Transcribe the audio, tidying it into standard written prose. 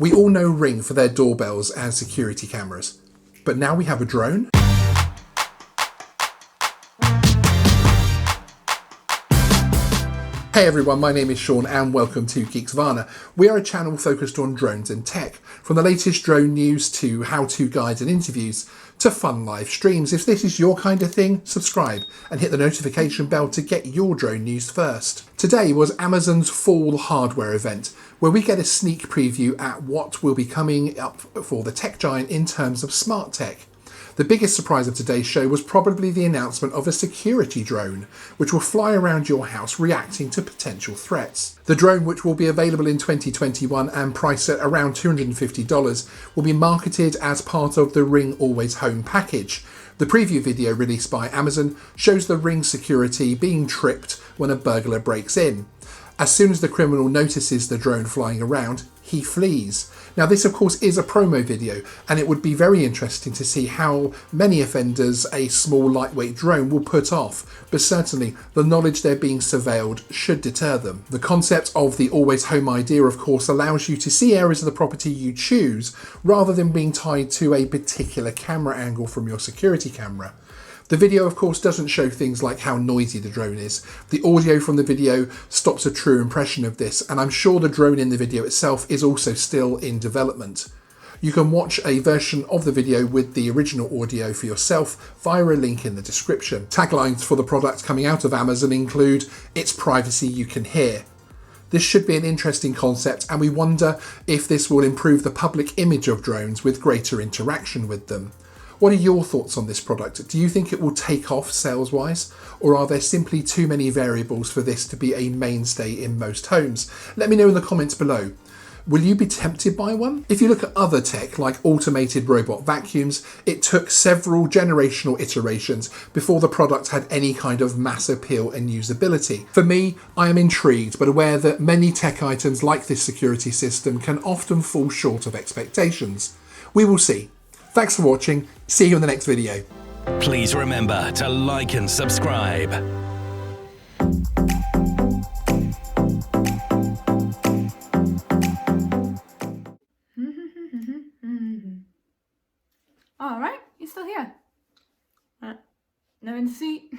We all know Ring for their doorbells and security cameras, but now we have a drone? Hey everyone, my name is Sean and welcome to Geeksvana. We are a channel focused on drones and tech, from the latest drone news to how-to guides and interviews to fun live streams. If this is your kind of thing, subscribe and hit the notification bell to get your drone news first. Today was Amazon's fall hardware event, where we get a sneak preview at what will be coming up for the tech giant in terms of smart tech. The biggest surprise of today's show was probably the announcement of a security drone, which will fly around your house reacting to potential threats. The drone, which will be available in 2021 and priced at around $250, will be marketed as part of the Ring Always Home package. The preview video released by Amazon shows the Ring security being tripped when a burglar breaks in. As soon as the criminal notices the drone flying around, he flees. Now this of course is a promo video, and it would be very interesting to see how many offenders a small lightweight drone will put off, but certainly the knowledge they're being surveilled should deter them. The concept of the Always Home idea of course allows you to see areas of the property you choose rather than being tied to a particular camera angle from your security camera. The video of course doesn't show things like how noisy the drone is. The audio from the video stops a true impression of this, and I'm sure the drone in the video itself is also still in development. You can watch a version of the video with the original audio for yourself via a link in the description. Taglines for the product coming out of Amazon include, "It's privacy you can hear." This should be an interesting concept, and we wonder if this will improve the public image of drones with greater interaction with them. What are your thoughts on this product? Do you think it will take off sales-wise? Or are there simply too many variables for this to be a mainstay in most homes? Let me know in the comments below. Will you be tempted by one? If you look at other tech like automated robot vacuums, it took several generational iterations before the product had any kind of mass appeal and usability. For me, I am intrigued but aware that many tech items like this security system can often fall short of expectations. We will see. Thanks for watching. See you in the next video. Please remember to like and subscribe. All right, you're still here. No in the seat.